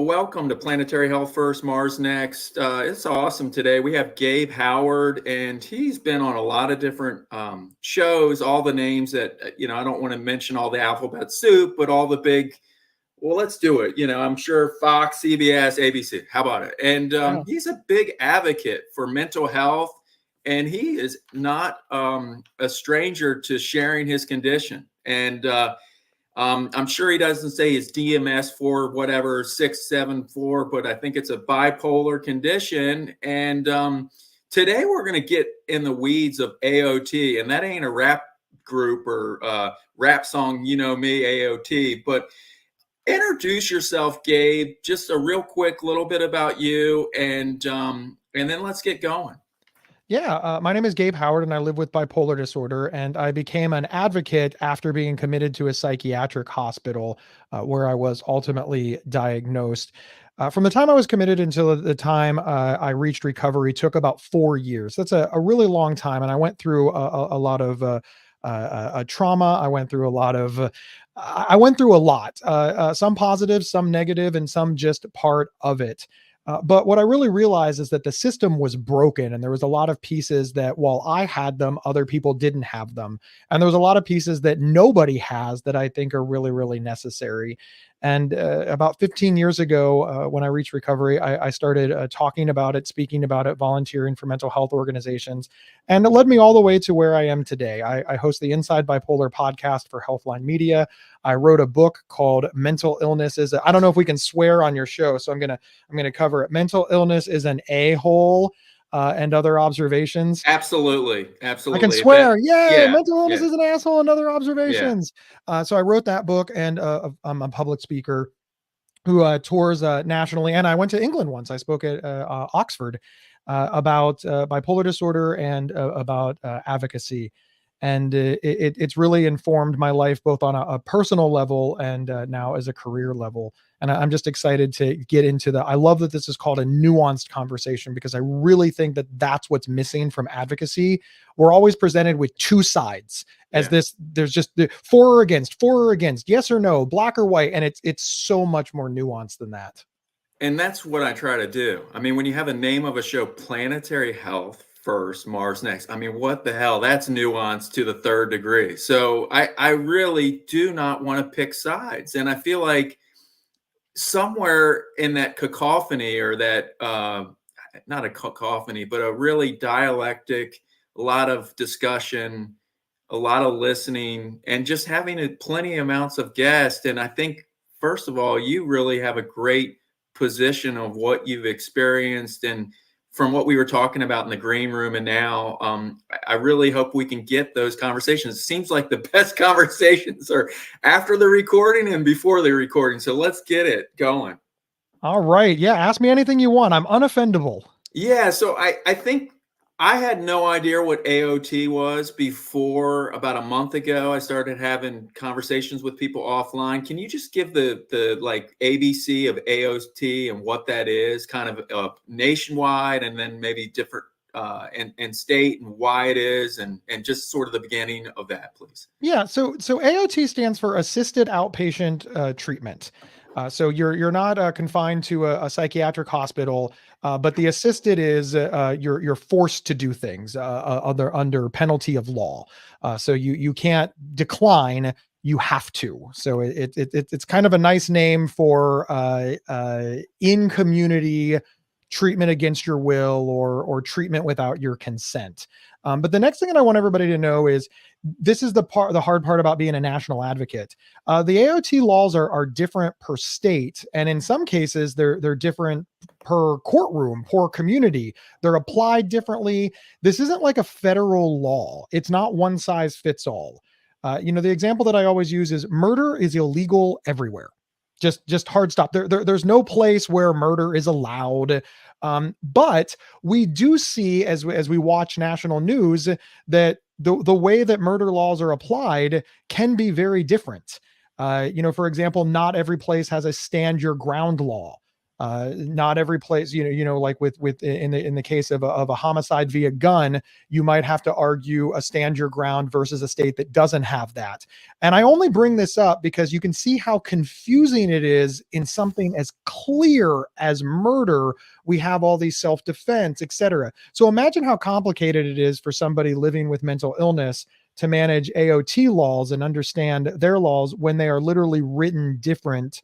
Well, welcome to Planetary Health First, Mars Next. It's awesome today. We have Gabe Howard, and he's been on a lot of different shows, all the names that, I don't want to mention all the alphabet soup, but all the big, well, let's do it. I'm sure Fox, CBS, ABC. How about it? And he's a big advocate for mental health, and he is not a stranger to sharing his condition. And I'm sure he doesn't say his DMS for whatever 674, but I think it's a bipolar condition. And today we're going to get in the weeds of AOT, and that ain't a rap group or rap song, you know me, AOT. But introduce yourself, Gabe. Just a real quick little bit about you, and then let's get going. Yeah, my name is Gabe Howard, and I live with bipolar disorder, and I became an advocate after being committed to a psychiatric hospital where I was ultimately diagnosed. From the time I was committed until the time I reached recovery took about 4 years. That's a really long time, and I went through a lot of trauma. I went through a lot, some positive, some negative, and some just part of it. But what I really realized is that the system was broken, and there was a lot of pieces that while I had them, other people didn't have them. And there was a lot of pieces that nobody has that I think are really, really necessary. And about 15 years ago, when I reached recovery, I started talking about it, speaking about it, volunteering for mental health organizations. And it led me all the way to where I am today. I host the Inside Bipolar podcast for Healthline Media. I wrote a book called Mental Illness is I don't know if we can swear on your show, so I'm gonna cover it. Mental Illness is an a-hole. And other observations. Absolutely. I can swear. Mental illness is an asshole and other observations. So I wrote that book, and I'm a public speaker who tours nationally. And I went to England once. I spoke at Oxford about bipolar disorder and about advocacy. And it's really informed my life both on a personal level and now as a career level. And I'm just excited to get into I love that this is called a nuanced conversation, because I really think that that's what's missing from advocacy. We're always presented with two sides as there's just the for or against, yes or no, black or white. And it's so much more nuanced than that. And that's what I try to do. I mean, when you have a name of a show, Planetary Health First, Mars Next, I mean, what the hell? That's nuance to the third degree. So I really do not want to pick sides. And I feel like somewhere in that cacophony, or that, not a cacophony, but a really dialectic, a lot of discussion, a lot of listening, and just having plenty amounts of guests. And I think, first of all, you really have a great position of what you've experienced, and from what we were talking about in the green room and now, I really hope we can get those conversations. It seems like the best conversations are after the recording and before the recording. So let's get it going. All right. Yeah. Ask me anything you want. I'm unoffendable. Yeah. So I think I had no idea what AOT was before about a month ago. I started having conversations with people offline. Can you just give the like ABC of AOT and what that is, kind of nationwide, and then maybe different and state, and why it is, and just sort of the beginning of that, please? Yeah. So AOT stands for Assisted Outpatient Treatment. So you're not confined to a psychiatric hospital, but the assisted is you're forced to do things under penalty of law. So you can't decline, you have to. So it's kind of a nice name for in community treatment against your will, or treatment without your consent. But the next thing that I want everybody to know is this is the hard part about being a national advocate. The AOT laws are different per state, and in some cases they're different per courtroom, per community. They're applied differently. This isn't like a federal law. It's not one size fits all. The example that I always use is murder is illegal everywhere. Just hard stop. There's no place where murder is allowed. But we do see, as we watch national news, that the way that murder laws are applied can be very different. For example, not every place has a stand your ground law. Not every place, like in the case of a homicide via gun, you might have to argue a stand your ground versus a state that doesn't have that. And I only bring this up because you can see how confusing it is in something as clear as murder. We have all these self-defense, etc. So imagine how complicated it is for somebody living with mental illness to manage AOT laws and understand their laws when they are literally written different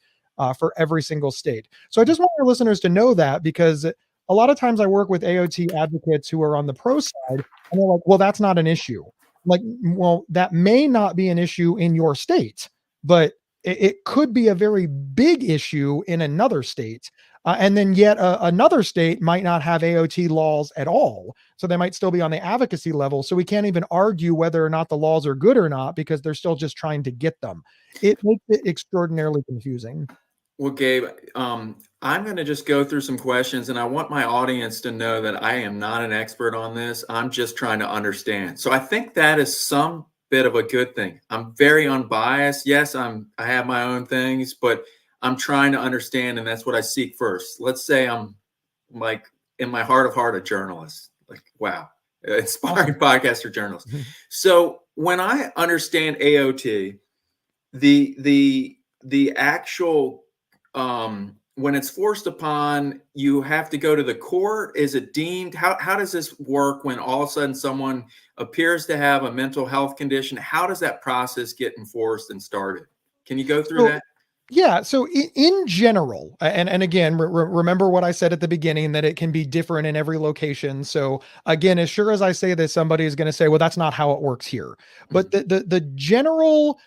for every single state. So I just want your listeners to know that, because a lot of times I work with AOT advocates who are on the pro side, and they're like, well, that's not an issue. Like, well, that may not be an issue in your state, but it could be a very big issue in another state. And then yet another state might not have AOT laws at all. So they might still be on the advocacy level. So we can't even argue whether or not the laws are good or not, because they're still just trying to get them. It makes it extraordinarily confusing. Well, Gabe, I'm going to just go through some questions, and I want my audience to know that I am not an expert on this. I'm just trying to understand. So I think that is some bit of a good thing. I'm very unbiased. Yes, I have my own things, but I'm trying to understand, and that's what I seek first. Let's say I'm, like, in my heart of heart, a journalist. Like, wow, inspiring podcaster journalist. So when I understand AOT, the actual when it's forced upon, you have to go to the court. Is it deemed? How does this work when all of a sudden someone appears to have a mental health condition? How does that process get enforced and started? Can you go through that? Yeah. So in general, and again, remember what I said at the beginning, that it can be different in every location. So again, as sure as I say this, somebody is going to say, well, that's not how it works here. But the general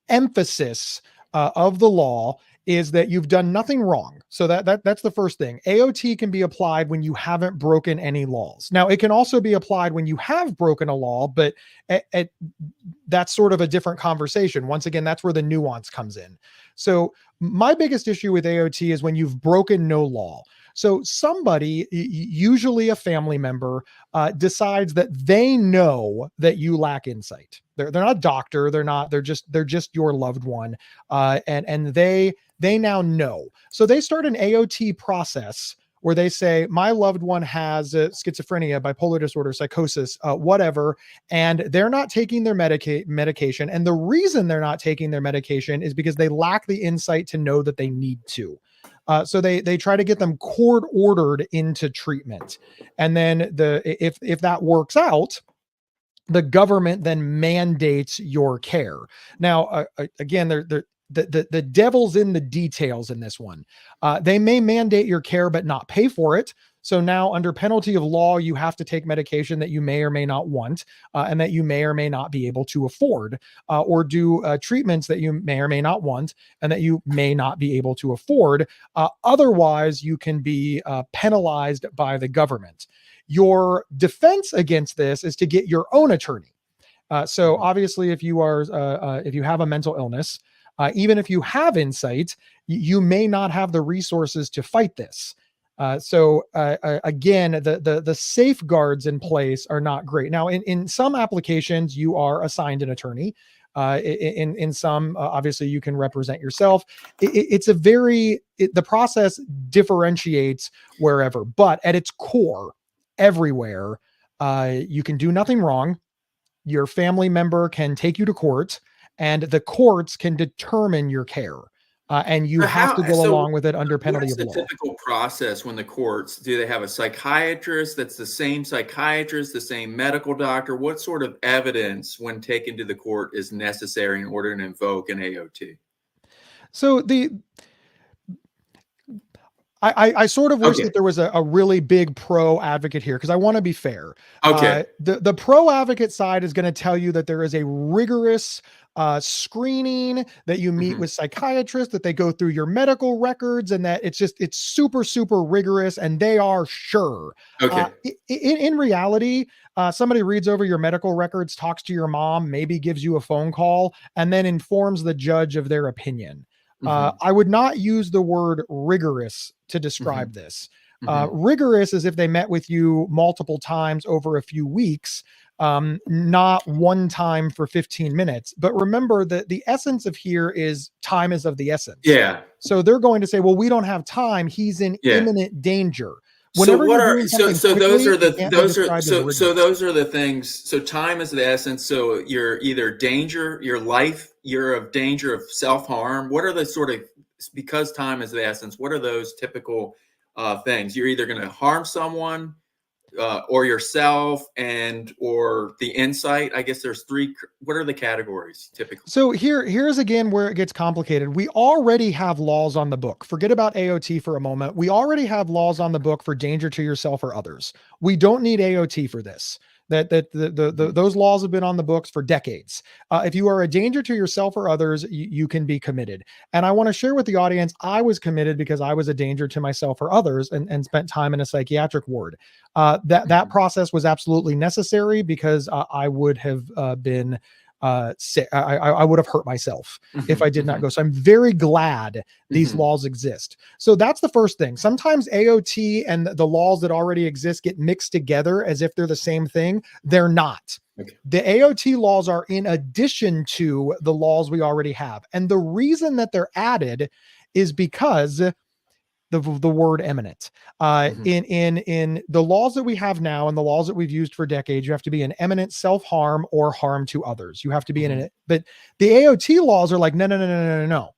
emphasis of the law is that you've done nothing wrong. So that's the first thing. AOT can be applied when you haven't broken any laws. Now, it can also be applied when you have broken a law, but that's sort of a different conversation. Once again, that's where the nuance comes in. So my biggest issue with AOT is when you've broken no law. So somebody, usually a family member, decides that they know that you lack insight. They're not a doctor. They're just your loved one. And they now know. So they start an AOT process where they say, my loved one has schizophrenia, bipolar disorder, psychosis, whatever, and they're not taking their medication. And the reason they're not taking their medication is because they lack the insight to know that they need to. So they try to get them court ordered into treatment. And then if that works out, the government then mandates your care. Now, again, the devil's in the details in this one. They may mandate your care, but not pay for it. So now under penalty of law, you have to take medication that you may or may not want, and that you may or may not be able to afford, or do treatments that you may or may not want and that you may not be able to afford. Otherwise, you can be penalized by the government. Your defense against this is to get your own attorney. So obviously, if you have a mental illness, even if you have insight, you may not have the resources to fight this. So again, the safeguards in place are not great. Now, in some applications, you are assigned an attorney. In some, obviously, you can represent yourself. The process differentiates wherever, but at its core, everywhere, you can do nothing wrong. Your family member can take you to court, and the courts can determine your care. And you have to go along with it under penalty of law. What's the typical process when the courts, do they have a psychiatrist that's the same psychiatrist, the same medical doctor? What sort of evidence, when taken to the court, is necessary in order to invoke an AOT? So I sort of wish that there was a really big pro advocate here, because I want to be fair. Okay. The pro advocate side is going to tell you that there is a rigorous screening, that you meet with psychiatrists, that they go through your medical records, and that it's super, super rigorous, and they are sure. Okay. In reality, somebody reads over your medical records, talks to your mom, maybe gives you a phone call, and then informs the judge of their opinion. I would not use the word rigorous to describe this. Rigorous is if they met with you multiple times over a few weeks, not one time for 15 minutes. But remember that the essence of here is time is of the essence. Yeah. So they're going to say, well, we don't have time. He's in imminent danger. Whenever you're doing something quickly, those are it can't be described as rigorous. so those are the things. So time is the essence. So you're either danger, your life, you're of danger of self-harm. What are the sort of, because time is the essence, what are those typical things? You're either going to harm someone or yourself or the insight. I guess there's three. What are the categories typically? So here's again where it gets complicated. We already have laws on the book. Forget about AOT for a moment. We already have laws on the book for danger to yourself or others. We don't need AOT for this. Those laws have been on the books for decades. If you are a danger to yourself or others, you can be committed. And I want to share with the audience, I was committed because I was a danger to myself or others and spent time in a psychiatric ward. That process was absolutely necessary because I would have been sick. I would have hurt myself if I did not go. So I'm very glad these laws exist. So that's the first thing. Sometimes AOT and the laws that already exist get mixed together as if they're the same thing. They're not. Okay. The AOT laws are in addition to the laws we already have. And the reason that they're added is because the word eminent. In the laws that we have now and the laws that we've used for decades, you have to be in imminent self-harm or harm to others. You have to be in it. But the AOT laws are like, no.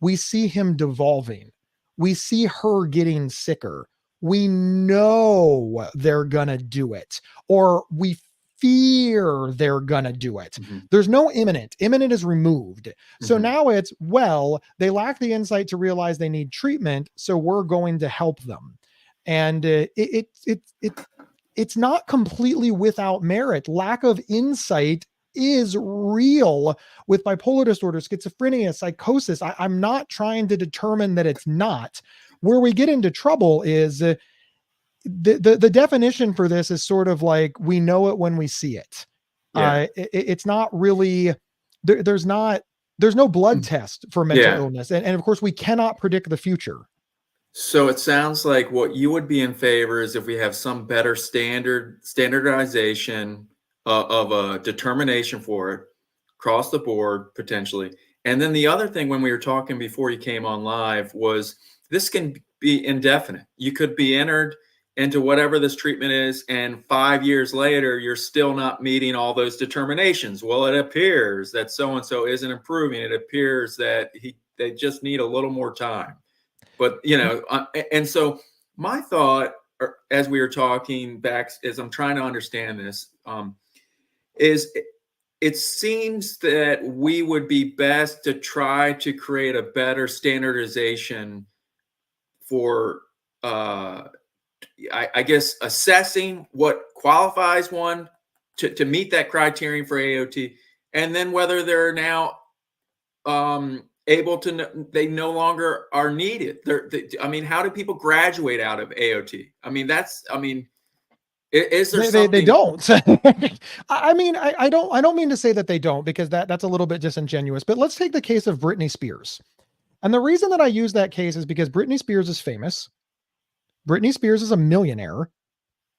We see him devolving. We see her getting sicker. We know they're going to do it, or we fear they're gonna do it. There's no imminent. Imminent is removed. So now it's, well, they lack the insight to realize they need treatment, so we're going to help them. And it's not completely without merit. Lack of insight is real with bipolar disorder, schizophrenia, psychosis. I'm not trying to determine that it's not. Where we get into trouble is the definition for this is sort of like, we know it when we see it. It's not really, there's no blood test for mental illness. And of course we cannot predict the future. So it sounds like what you would be in favor is if we have some better standardization of a determination for it across the board potentially. And then the other thing when we were talking before you came on live was this can be indefinite. You could be entered into whatever this treatment is, and 5 years later, you're still not meeting all those determinations. Well, it appears that so-and-so isn't improving. It appears that they just need a little more time. But, and so my thought, as we were talking back, as I'm trying to understand this, is it seems that we would be best to try to create a better standardization for, I guess, assessing what qualifies one to meet that criterion for AOT, and then whether they're now able to, they no longer are needed. How do people graduate out of AOT? Is there something? They don't. I don't mean to say that they don't, because that's a little bit disingenuous. But let's take the case of Britney Spears. And the reason that I use that case is because Britney Spears is famous. Britney Spears is a millionaire.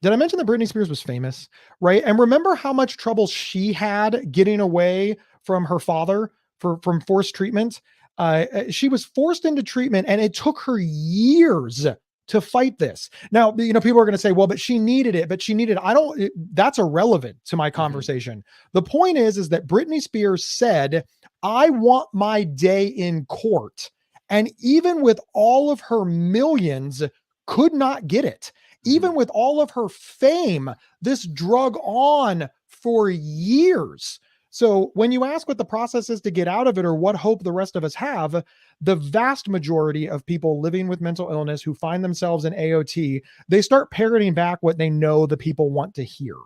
Did I mention that Britney Spears was famous? Right. And remember how much trouble she had getting away from her father from forced treatment. She was forced into treatment, and it took her years to fight this. Now, people are going to say, well, but she needed it, that's irrelevant to my conversation. The point is that Britney Spears said, I want my day in court. And even with all of her millions, could not get it. Even with all of her fame, this drug on for years. So when you ask what the process is to get out of it, or what hope the rest of us have, the vast majority of people living with mental illness who find themselves in AOT, they start parroting back what they know the people want to hear.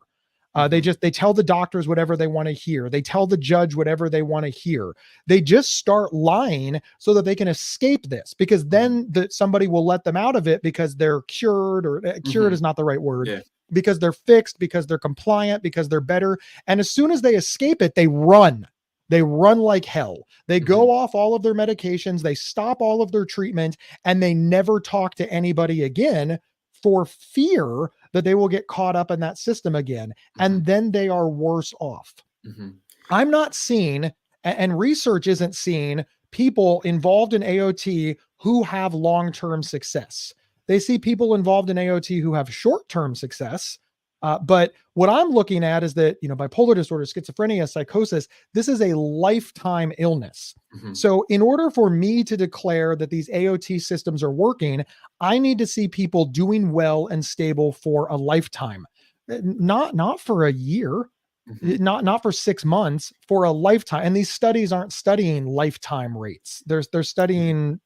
They tell the doctors whatever they want to hear. They tell the judge whatever they want to hear. They just start lying so that they can escape this, because then somebody will let them out of it because they're cured, or cured is not the right word, because they're fixed, because they're compliant, because they're better. And as soon as they escape it, they run. They run like hell. They go off all of their medications. They stop all of their treatment, and they never talk to anybody again for fear that they will get caught up in that system again. And then they are worse off. I'm not seeing, and research isn't seeing, people involved in AOT who have long-term success. They see people involved in AOT who have short-term success. But what I'm looking at is that, bipolar disorder, schizophrenia, psychosis, this is a lifetime illness. So in order for me to declare that these AOT systems are working, I need to see people doing well and stable for a lifetime, not for a year, not for 6 months, for a lifetime. And these studies aren't studying lifetime rates. They're studying,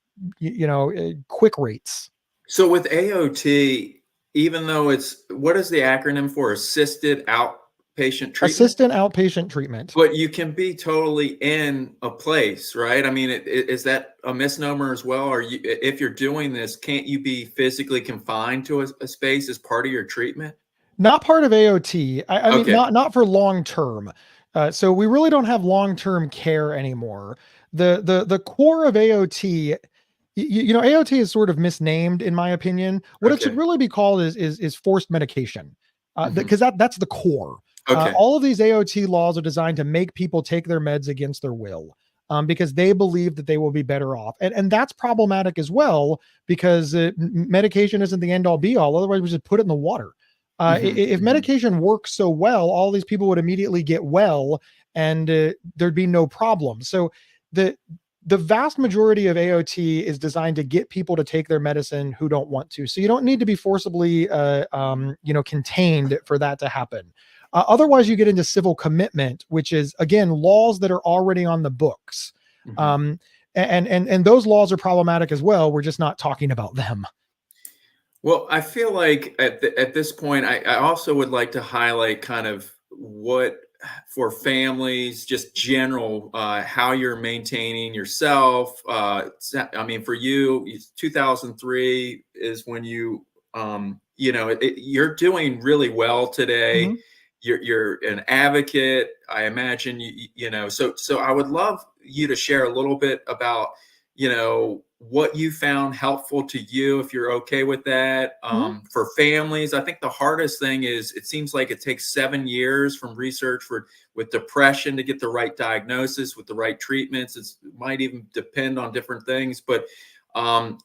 quick rates. So with AOT, even though what is the acronym for? Assisted Outpatient Treatment? Assisted Outpatient Treatment. But you can be totally in a place, right? I mean, is that a misnomer as well? Or if you're doing this, can't you be physically confined to a space as part of your treatment? Not part of AOT. I mean, not for long term. So we really don't have long-term care anymore. The core of AOT, AOT is sort of misnamed in my opinion. What it should really be called is forced medication, because that's the core. All of these AOT laws are designed to make people take their meds against their will, because they believe that they will be better off. And that's problematic as well, because medication isn't the end all be all. Otherwise we just put it in the water. If medication works so well, all these people would immediately get well and there'd be no problem. So the vast majority of AOT is designed to get people to take their medicine who don't want to. So you don't need to be forcibly, contained for that to happen. Otherwise you get into civil commitment, which is, again, laws that are already on the books. And those laws are problematic as well. We're just not talking about them. Well, I feel like at this point, I also would like to highlight kind of what, for families, just general, how you're maintaining yourself. I mean, for you, 2003 is when you're doing really well today. You're an advocate, I imagine. So I would love you to share a little bit about, what you found helpful to you, if you're okay with that. For families, I think the hardest thing is, it seems like it takes 7 years from research with depression to get the right diagnosis with the right treatments. It might even depend on different things, but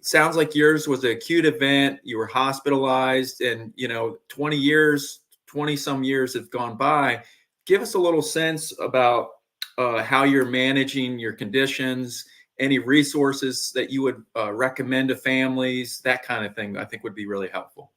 sounds like yours was an acute event. You were hospitalized, and 20 some years have gone by. Give us a little sense about how you're managing your conditions, any resources that you would recommend to families, that kind of thing, I think would be really helpful.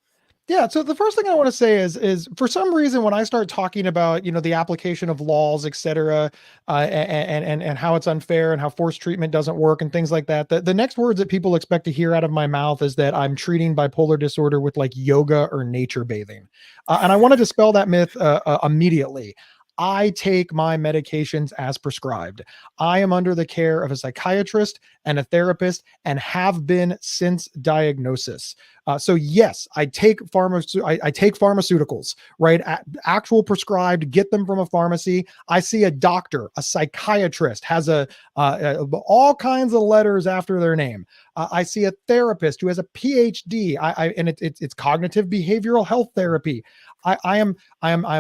Yeah. So the first thing I want to say is for some reason, when I start talking about, the application of laws, et cetera, and how it's unfair and how forced treatment doesn't work and things like that, the next words that people expect to hear out of my mouth is that I'm treating bipolar disorder with like yoga or nature bathing. And I want to dispel that myth immediately. I take my medications as prescribed. I am under the care of a psychiatrist and a therapist, and have been since diagnosis. So yes, I take pharmaceuticals, right? Actual prescribed, get them from a pharmacy. I see a doctor, a psychiatrist, has all kinds of letters after their name. I see a therapist who has a PhD. And it's cognitive behavioral health therapy. I am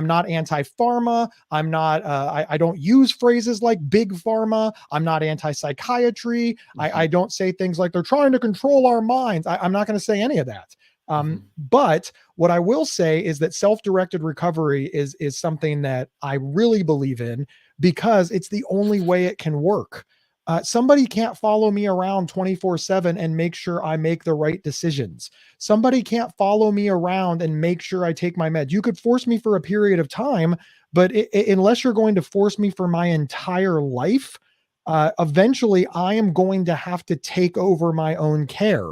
not anti-pharma. I'm not, I don't use phrases like big pharma. I'm not anti-psychiatry. I don't say things like they're trying to control our minds. I'm not going to say any of that. But what I will say is that self-directed recovery is something that I really believe in, because it's the only way it can work. Somebody can't follow me around 24/7 and make sure I make the right decisions. Somebody can't follow me around and make sure I take my meds. You could force me for a period of time, but unless you're going to force me for my entire life, eventually I am going to have to take over my own care.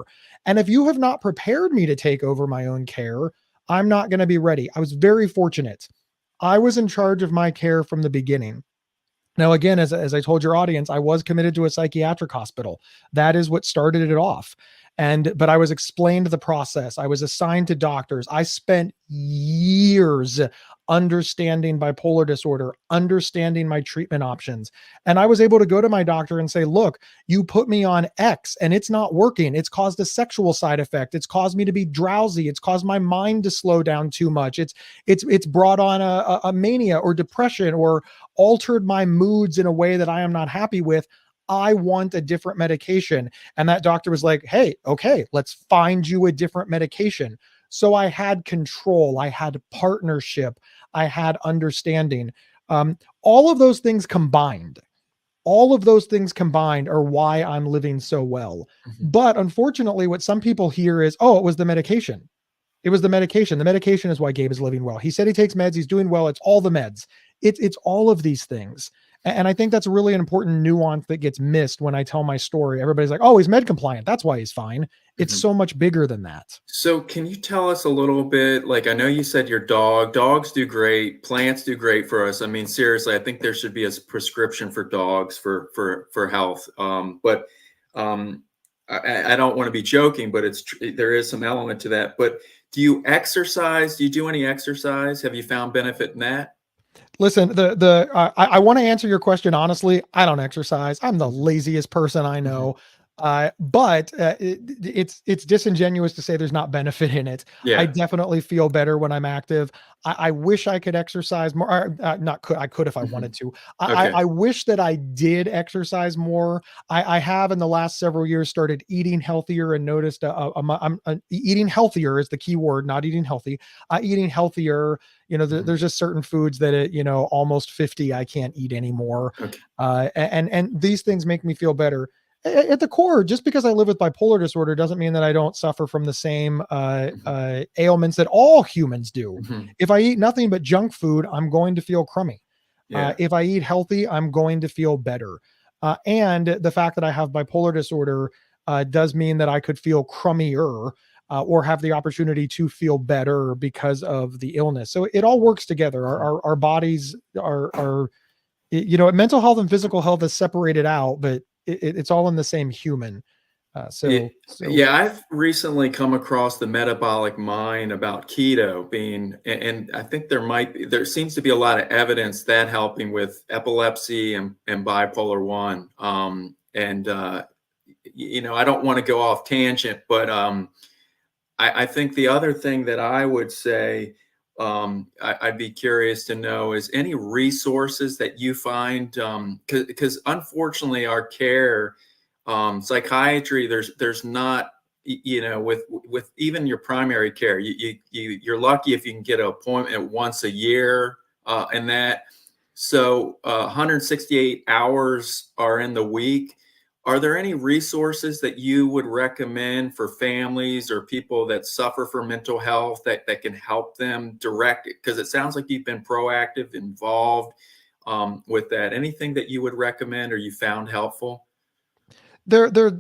And if you have not prepared me to take over my own care, I'm not going to be ready. I was very fortunate. I was in charge of my care from the beginning. Now, again, as I told your audience, I was committed to a psychiatric hospital. That is what started it off. But I was explained the process. I was assigned to doctors. I spent years understanding bipolar disorder, understanding my treatment options. And I was able to go to my doctor and say, look, you put me on X and it's not working. It's caused a sexual side effect. It's caused me to be drowsy. It's caused my mind to slow down too much. It's brought on a mania or depression or altered my moods in a way that I am not happy with. I want a different medication. And that doctor was like, hey, okay, let's find you a different medication. So I had control, I had partnership, I had understanding. All of those things combined, are why I'm living so well. Mhm. But unfortunately, what some people hear is, oh, it was the medication. It was the medication. The medication is why Gabe is living well. He said he takes meds. He's doing well. It's all the meds. It's all of these things. And I think that's a really important nuance that gets missed when I tell my story. Everybody's like, oh, he's med compliant. That's why he's fine. It's Mhm. so much bigger than that. So can you tell us a little bit, like, I know you said your dogs do great, plants do great for us. I mean, seriously, I think there should be a prescription for dogs for health. But um, I don't want to be joking, but there is some element to that. But do you exercise? Do you do any exercise? Have you found benefit in that? Listen, I want to answer your question honestly. I don't exercise. I'm the laziest person I Mhm. know. But it's disingenuous to say there's not benefit in it. I Yeah. definitely feel better when I'm active. I wish I could exercise more. Not could I could if I Mhm. wanted to. Okay. I wish that I did exercise more. I have in the last several years started eating healthier and noticed I'm eating healthier is the key word, not eating healthy. Eating healthier. Mhm. There's just certain foods that almost 50 I can't eat anymore. Okay. And these things make me feel better. At the core, just because I live with bipolar disorder doesn't mean that I don't suffer from the same Mhm. ailments that all humans do. Mhm. If I eat nothing but junk food, I'm going to feel crummy. Yeah. If I eat healthy, I'm going to feel better. And the fact that I have bipolar disorder does mean that I could feel crummier or have the opportunity to feel better because of the illness. So it all works together. Mhm. Our bodies are mental health and physical health is separated out, but it's all in the same human. Uh, Yeah, so so yeah, I've recently come across the metabolic mind about keto being, and I think there seems to be a lot of evidence that helping with epilepsy and bipolar one. I don't want to go off tangent, but I think the other thing that I would say, I'd be curious to know is any resources that you find, because unfortunately our care, psychiatry, there's not, with even your primary care, you're lucky if you can get an appointment once a year, and that. So 168 hours are in the week. Are there any resources that you would recommend for families or people that suffer from mental health that can help them direct it? Because it sounds like you've been proactive, involved with that. Anything that you would recommend or you found helpful? there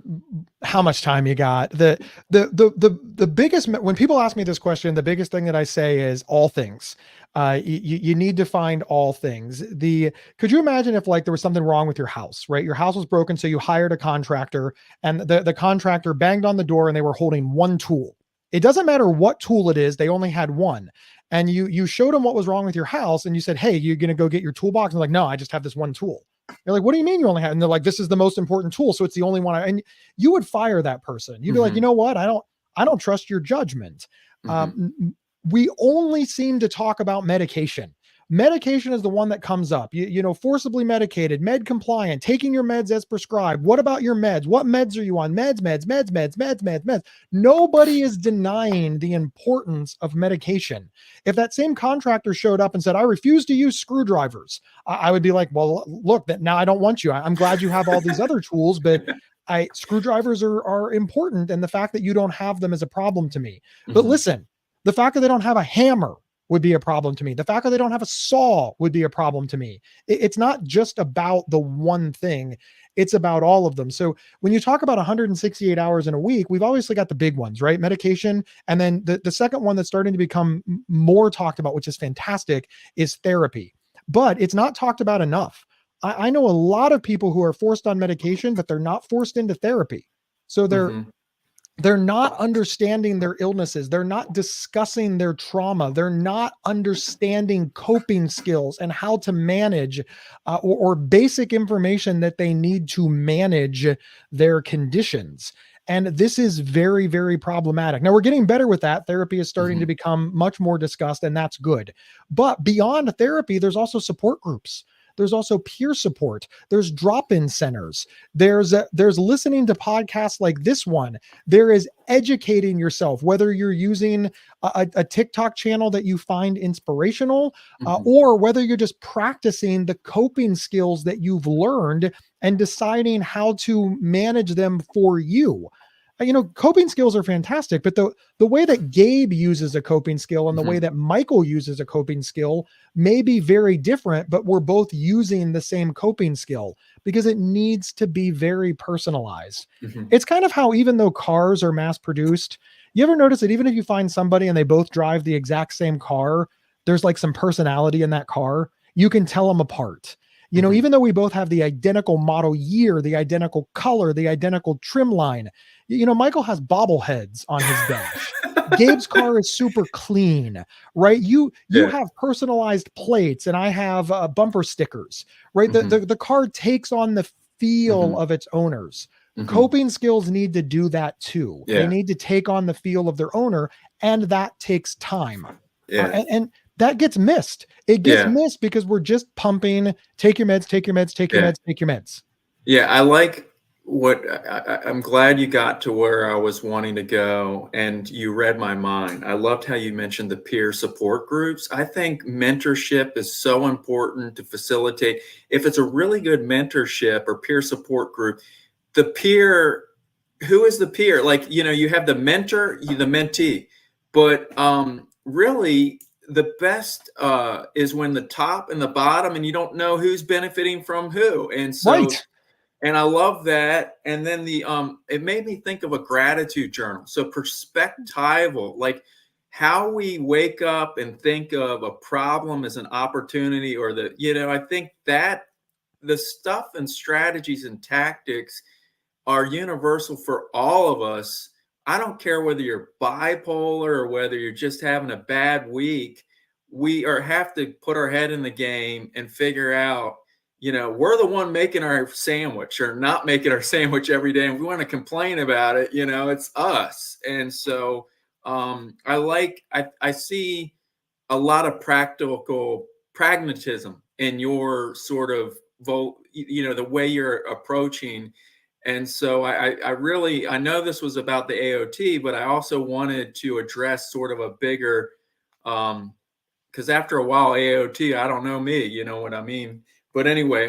how much time you got? The biggest, when people ask me this question, the biggest thing that I say is all things. You need to find all things. Could you imagine if like there was something wrong with your house, right? Your house was broken, so you hired a contractor, and the contractor banged on the door and they were holding one tool. It doesn't matter what tool it is, they only had one. And you showed them what was wrong with your house and you said, hey, you're gonna go get your toolbox. And like, no, I just have this one tool. You're like, what do you mean you only have? And they're like, this is the most important tool, so it's the only one. And you would fire that person. You'd be like, you Hmm. know what? I don't trust your judgment. Hmm. We only seem to talk about medication. Medication is the one that comes up. Forcibly medicated, med compliant, taking your meds as prescribed. What about your meds? What meds are you on? Meds. Nobody is denying the importance of medication. If that same contractor showed up and said, I refuse to use screwdrivers, I would be like, well, look, that now I don't want you. I'm glad you have all these other tools, but screwdrivers are important, and the fact that you don't have them is a problem to me. But Hmm. listen, the fact that they don't have a hammer would be a problem to me. The fact that they don't have a saw would be a problem to me. It's not just about the one thing, it's about all of them. So when you talk about 168 hours in a week, we've obviously got the big ones, right? Medication. And then the second one that's starting to become more talked about, which is fantastic, is therapy. But it's not talked about enough. I know a lot of people who are forced on medication, but they're not forced into therapy. So Hmm. They're not understanding their illnesses. They're not discussing their trauma. They're not understanding coping skills and how to manage or basic information that they need to manage their conditions. And this is very, very problematic. Now, we're getting better with that. Therapy is starting to become much more discussed, and that's good. But beyond therapy, there's also support groups. There's also peer support. There's drop-in centers. There's listening to podcasts like this one. There is educating yourself, whether you're using a TikTok channel that you find inspirational, or whether you're just practicing the coping skills that you've learned and deciding how to manage them for you. Coping skills are fantastic, but the way that Gabe uses a coping skill and the way that Michael uses a coping skill may be very different, but we're both using the same coping skill because it needs to be very personalized. It's kind of how, even though cars are mass produced, you ever notice that even if you find somebody and they both drive the exact same car, there's like some personality in that car. You can tell them apart. Even though we both have the identical model year, the identical color, the identical trim line, Michael has bobbleheads on his dash. Gabe's car is super clean, right? You have personalized plates, and I have bumper stickers, right? The car takes on the feel of its owners. Coping skills need to do that too. They need to take on the feel of their owner, and that takes time. And that gets missed. It gets missed because we're just pumping, take your meds, take your meds, take your meds, take your meds. Yeah, I like what I'm glad you got to where I was wanting to go, and you read my mind. I loved how you mentioned the peer support groups. I think mentorship is so important to facilitate. If it's a really good mentorship or peer support group, the peer, who is the peer? Like, you have the mentor, the mentee, but really, the best is when the top and the bottom, and you don't know who's benefiting from who. And so, and I love that. And then it made me think of a gratitude journal. So perspectival, like how we wake up and think of a problem as an opportunity, or I think that the stuff and strategies and tactics are universal for all of us. I don't care whether you're bipolar or whether you're just having a bad week. We have to put our head in the game and figure out, we're the one making our sandwich or not making our sandwich every day. And we want to complain about it, it's us. And so I see a lot of pragmatism in your sort of the way you're approaching. And so I know this was about the AOT, but I also wanted to address sort of a bigger, because after a while, AOT, I don't know me, you know what I mean? But anyway,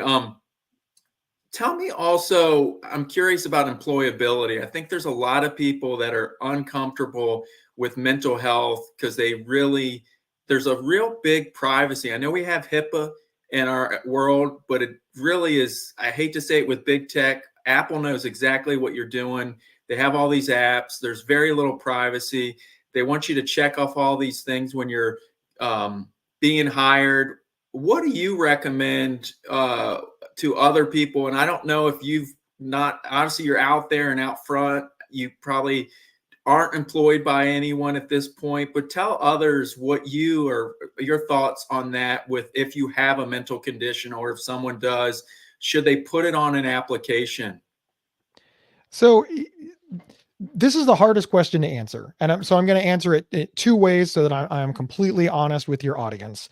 tell me also, I'm curious about employability. I think there's a lot of people that are uncomfortable with mental health because there's a real big privacy. I know we have HIPAA in our world, but it really is, I hate to say it, with big tech. Apple knows exactly what you're doing. They have all these apps. There's very little privacy. They want you to check off all these things when you're being hired. What do you recommend to other people? And I don't know if obviously you're out there and out front. You probably aren't employed by anyone at this point, but tell others what your thoughts on that if you have a mental condition, or if someone does, should they put it on an application? So this is the hardest question to answer. And I'm going to answer it two ways so that I am completely honest with your audience.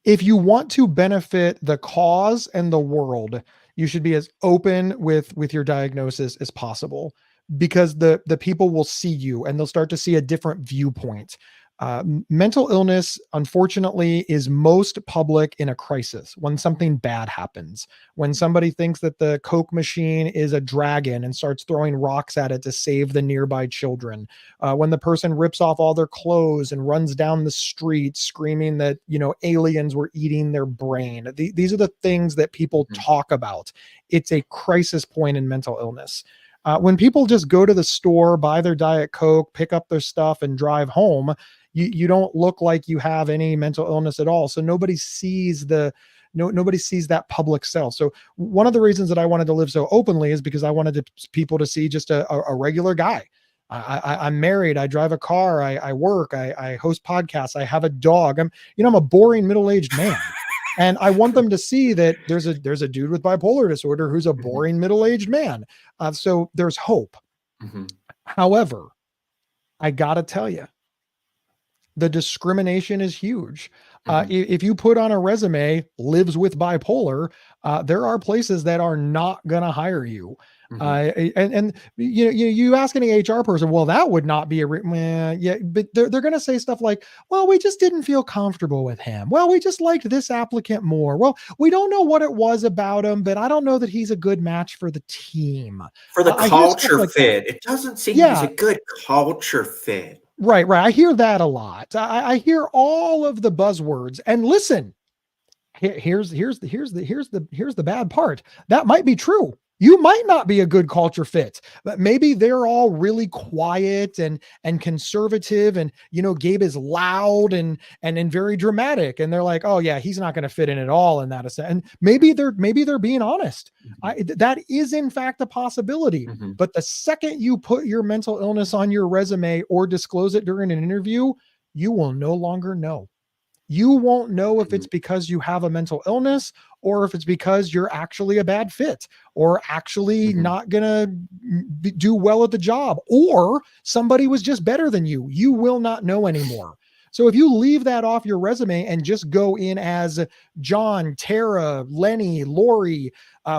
If you want to benefit the cause and the world, you should be as open with your diagnosis as possible, because the people will see you and they'll start to see a different viewpoint. Mental illness, unfortunately, is most public in a crisis, when something bad happens, when somebody thinks that the Coke machine is a dragon and starts throwing rocks at it to save the nearby children, when the person rips off all their clothes and runs down the street screaming that, aliens were eating their brain. These are the things that people talk about. It's a crisis point in mental illness. When people just go to the store, buy their Diet Coke, pick up their stuff, and drive home, you don't look like you have any mental illness at all. So nobody sees the nobody sees that public self. So one of the reasons that I wanted to live so openly is because I wanted people to see just a regular guy. I'm married. I drive a car. I work. I host podcasts. I have a dog. I'm a boring middle-aged man. And I want them to see that there's a dude with bipolar disorder who's a boring middle-aged man. So there's hope. However, I got to tell you, the discrimination is huge. If you put on a resume, lives with bipolar, there are places that are not going to hire you. And you ask any HR person, well, that would not be yeah, but they're going to say stuff like, well, we just didn't feel comfortable with him. Well, we just liked this applicant more. Well, we don't know what it was about him, but I don't know that he's a good match for the team. For the culture fit. It doesn't seem he's a good culture fit. Right. I hear that a lot. I hear all of the buzzwords. And listen, here's the bad part. That might be true. You might not be a good culture fit, but maybe they're all really quiet and conservative, and Gabe is loud and very dramatic, and they're like, oh yeah, he's not going to fit in at all in that sense. And maybe they're being honest. That is in fact a possibility. But the second you put your mental illness on your resume or disclose it during an interview, you will no longer know. You won't know if it's because you have a mental illness or if it's because you're actually a bad fit or actually not going to do well at the job, or somebody was just better than you. You will not know anymore. So if you leave that off your resume and just go in as John, Tara, Lenny, Lori,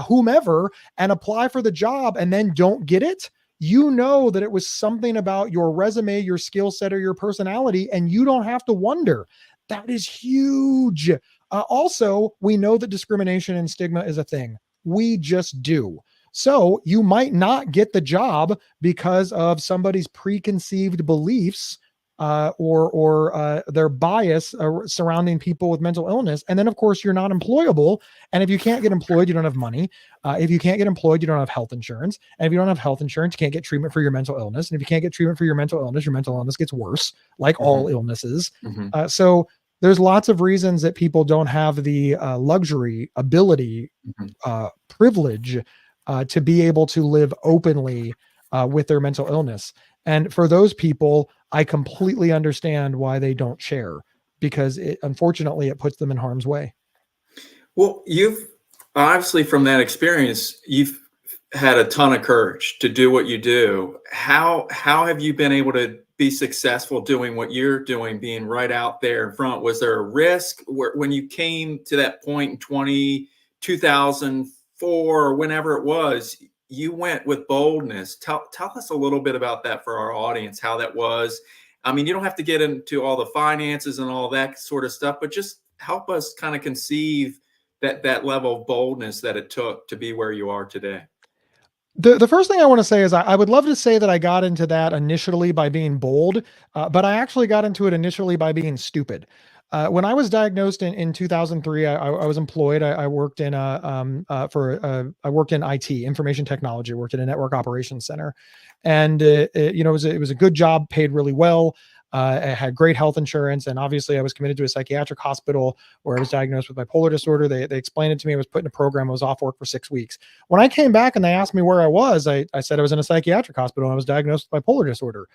whomever, and apply for the job and then don't get it, you know that it was something about your resume, your skill set, or your personality, and you don't have to wonder. That is huge. Also, we know that discrimination and stigma is a thing. We just do. So you might not get the job because of somebody's preconceived beliefs or their bias surrounding people with mental illness. And then, of course, you're not employable. And if you can't get employed, you don't have money. If you can't get employed, you don't have health insurance. And if you don't have health insurance, you can't get treatment for your mental illness. And if you can't get treatment for your mental illness gets worse, like all illnesses. So there's lots of reasons that people don't have the luxury, ability, privilege to be able to live openly with their mental illness. And for those people, I completely understand why they don't share, because unfortunately it puts them in harm's way. Well, you've obviously, from that experience, you've had a ton of courage to do what you do. How have you been able to be successful doing what you're doing, being right out there in front? Was there a risk when you came to that point in 2004 or whenever it was? You went with boldness. Tell us a little bit about that for our audience, how that was. I mean, you don't have to get into all the finances and all that sort of stuff, but just help us kind of conceive that level of boldness that it took to be where you are today. The first thing I want to say is I would love to say that I got into that initially by being bold, but I actually got into it initially by being stupid. When I was diagnosed in 2003, I was employed. I worked in I worked in IT, information technology. I worked in a network operations center, and it was a good job, paid really well. I had great health insurance, and obviously I was committed to a psychiatric hospital where I was diagnosed with bipolar disorder. They explained it to me. I was put in a program. I was off work for 6 weeks. When I came back and they asked me where I was, I said I was in a psychiatric hospital and I was diagnosed with bipolar disorder.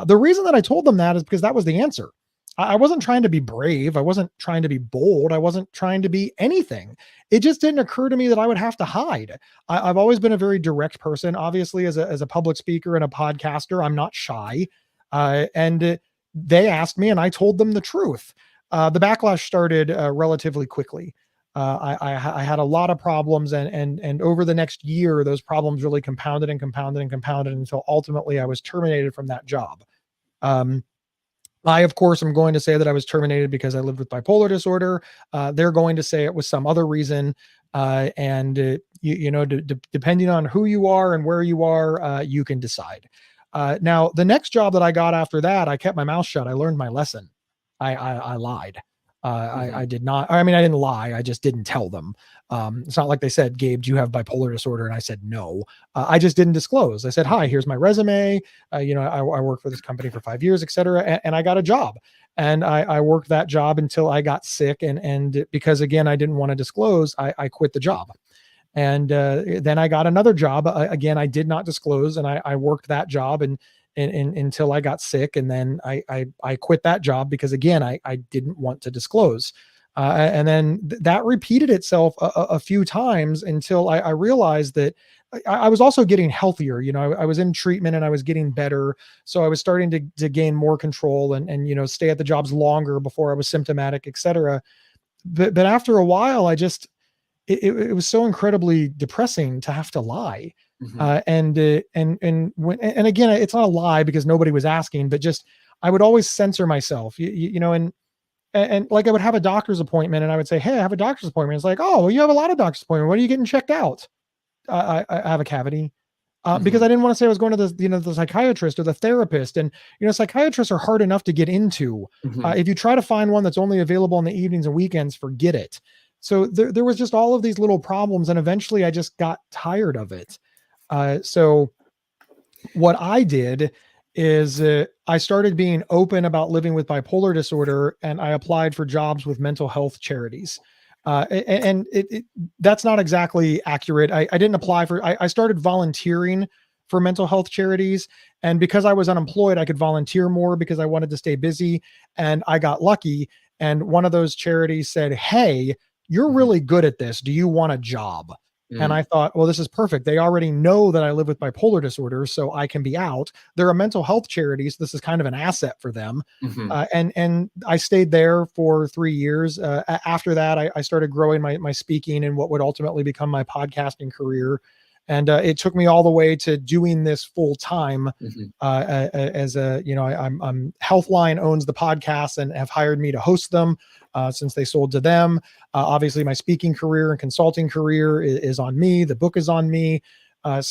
The reason that I told them that is because that was the answer. I wasn't trying to be brave. I wasn't trying to be bold. I wasn't trying to be anything. It just didn't occur to me that I would have to hide. I've always been a very direct person. Obviously, as a public speaker and a podcaster, I'm not shy. And they asked me and I told them the truth. The backlash started relatively quickly. I had a lot of problems, and over the next year, those problems really compounded until ultimately I was terminated from that job. I, of course, am going to say that I was terminated because I lived with bipolar disorder. They're going to say it was some other reason. Depending on who you are and where you are, you can decide. Now, the next job that I got after that, I kept my mouth shut. I learned my lesson. I lied. I did not. I mean, I didn't lie. I just didn't tell them. It's not like they said, Gabe, do you have bipolar disorder? And I said, no. I just didn't disclose. I said, hi, here's my resume. I worked for this company for 5 years, et cetera. And I got a job. And I worked that job until I got sick. And because, again, I didn't want to disclose, I quit the job. And then I got another job. Again, I did not disclose, and I worked that job and until I got sick. And then I quit that job because, again, I didn't want to disclose. And then that repeated itself a few times until I realized that I was also getting healthier. I was in treatment and I was getting better. So I was starting to gain more control and stay at the jobs longer before I was symptomatic, et cetera. But after a while, it was so incredibly depressing to have to lie. And again, it's not a lie because nobody was asking, but just, I would always censor myself, and like I would have a doctor's appointment and I would say, hey, I have a doctor's appointment. It's like, oh, well, you have a lot of doctor's appointments. What are you getting checked out? I have a cavity. Because I didn't want to say I was going to the psychiatrist or the therapist. And, psychiatrists are hard enough to get into. If you try to find one that's only available in the evenings and weekends, forget it. So there was just all of these little problems. And eventually I just got tired of it. So what I did is I started being open about living with bipolar disorder, and I applied for jobs with mental health charities. And that's not exactly accurate. I didn't apply for, I started volunteering for mental health charities. And because I was unemployed, I could volunteer more because I wanted to stay busy. And I got lucky. And one of those charities said, hey, you're really good at this. Do you want a job? And I thought, well, this is perfect. They already know that I live with bipolar disorder, so I can be out. They're a mental health charity, so this is kind of an asset for them. And I stayed there for 3 years. After that, I started growing my speaking and what would ultimately become my podcasting career. And it took me all the way to doing this full time. As a, I'm Healthline owns the podcast and have hired me to host them since they sold to them. Obviously, my speaking career and consulting career is on me. The book is on me. On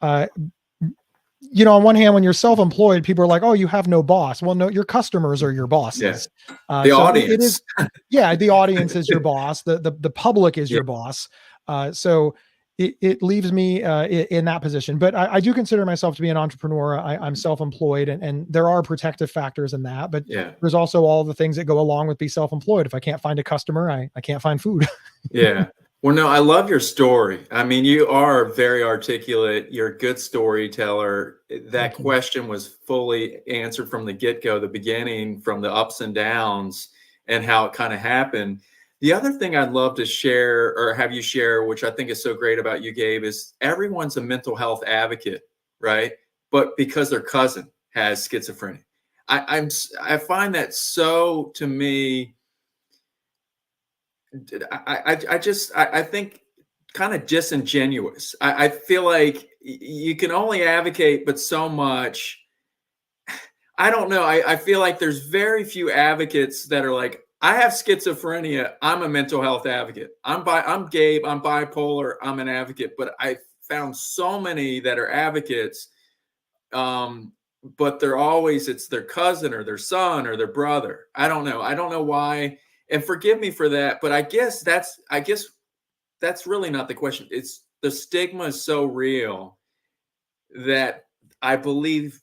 one hand, when you're self-employed, people are like, "Oh, you have no boss." Well, no, your customers are your bosses. The audience. It is, the audience is your boss. The public is your boss. So it leaves me in that position. But I do consider myself to be an entrepreneur. I'm self-employed, and there are protective factors in that. But there's also all the things that go along with being self-employed. If I can't find a customer, I can't find food. Well, no, I love your story. I mean, you are very articulate. You're a good storyteller. That question was fully answered from the get-go, the beginning, from the ups and downs and how it kind of happened. The other thing I'd love to share or have you share, which I think is so great about you, Gabe, is everyone's a mental health advocate, right? But because their cousin has schizophrenia. I find that so, to me, I think kind of disingenuous. I feel like you can only advocate, but so much. I don't know. I feel like there's very few advocates that are like, I have schizophrenia. I'm a mental health advocate. I'm Gabe. I'm bipolar. I'm an advocate. But I found so many that are advocates, but they're always, it's their cousin or their son or their brother. I don't know. I don't know why. And forgive me for that. But I guess that's really not the question. It's the stigma is so real that I believe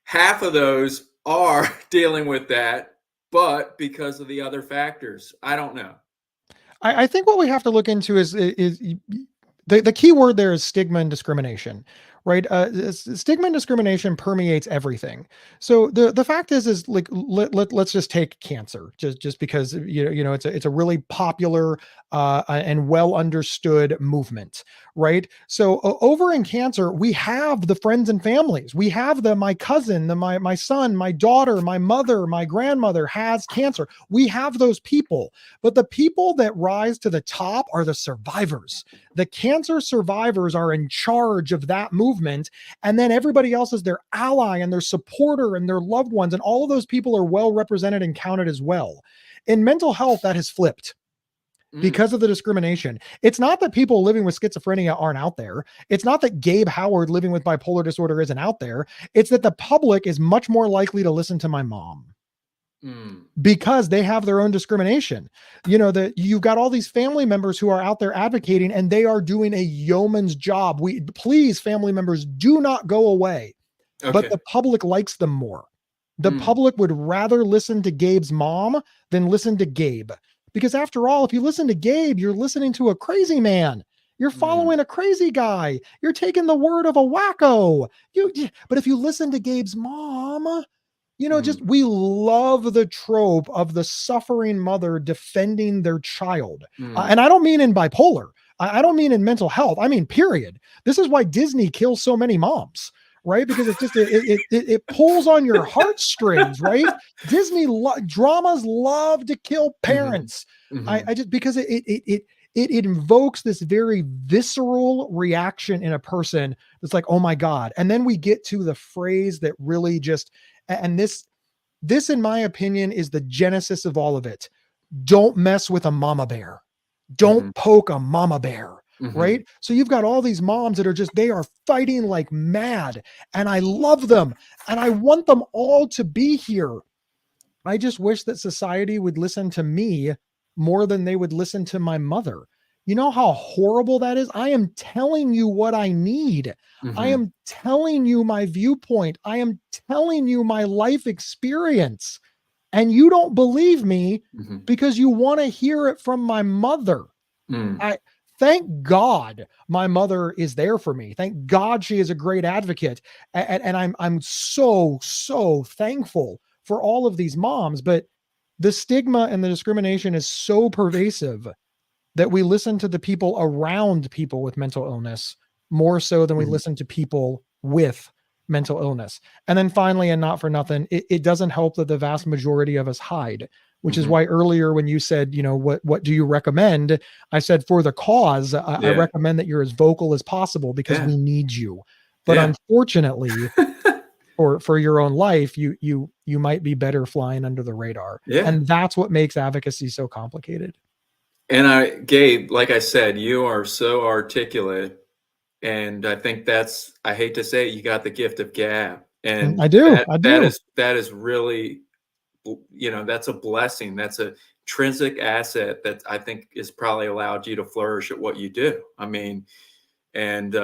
half of those are dealing with that, but because of the other factors. I don't know. I think what we have to look into is the key word there is stigma and discrimination, right? Stigma and discrimination permeates everything. So the fact is like, let's just take cancer, just because, it's a really popular and well understood movement, right? So over in cancer, we have the friends and families. We have my cousin, my son, my daughter, my mother, my grandmother has cancer. We have those people, but the people that rise to the top are the survivors. The cancer survivors are in charge of that movement. And then everybody else is their ally and their supporter and their loved ones. And all of those people are well represented and counted as well. In mental health, that has flipped because of the discrimination. It's not that people living with schizophrenia aren't out there. It's not that Gabe Howard living with bipolar disorder isn't out there. It's that the public is much more likely to listen to my mom. Because they have their own discrimination. That you've got all these family members who are out there advocating, and they are doing a yeoman's job. Please, family members, do not go away. Okay. But the public likes them more. The public would rather listen to Gabe's mom than listen to Gabe. Because after all, if you listen to Gabe, you're listening to a crazy man. You're following a crazy guy. You're taking the word of a wacko. But if you listen to Gabe's mom, just we love the trope of the suffering mother defending their child. And I don't mean in bipolar. I don't mean in mental health. I mean, period. This is why Disney kills so many moms, right? Because it's just, it pulls on your heartstrings, right? Disney dramas love to kill parents. I just, because it invokes this very visceral reaction in a person that's like, oh my God. And then we get to the phrase that really just, and this in my opinion is the genesis of all of it. Don't mess with a mama bear. Don't poke a mama bear. Right. So you've got all these moms that are just, they are fighting like mad, and I love them and I want them all to be here. I just wish that society would listen to me more than they would listen to my mother. You know how horrible that is? I am telling you what I need. I am telling you my viewpoint. I am telling you my life experience. And you don't believe me because you want to hear it from my mother. Thank God my mother is there for me. Thank God she is a great advocate. And I'm so thankful for all of these moms. But the stigma and the discrimination is so pervasive that we listen to the people around people with mental illness more so than we listen to people with mental illness. And then finally, and not for nothing, it doesn't help that the vast majority of us hide, which is why earlier when you said, what do you recommend? I said, for the cause, I recommend that you're as vocal as possible because we need you. But unfortunately, for your own life, you might be better flying under the radar. And that's what makes advocacy so complicated. And Gabe, like I said, you are so articulate. And I think I hate to say it, you got the gift of gab. And I do. That is really, that's a blessing. That's a intrinsic asset that I think has probably allowed you to flourish at what you do. I mean, and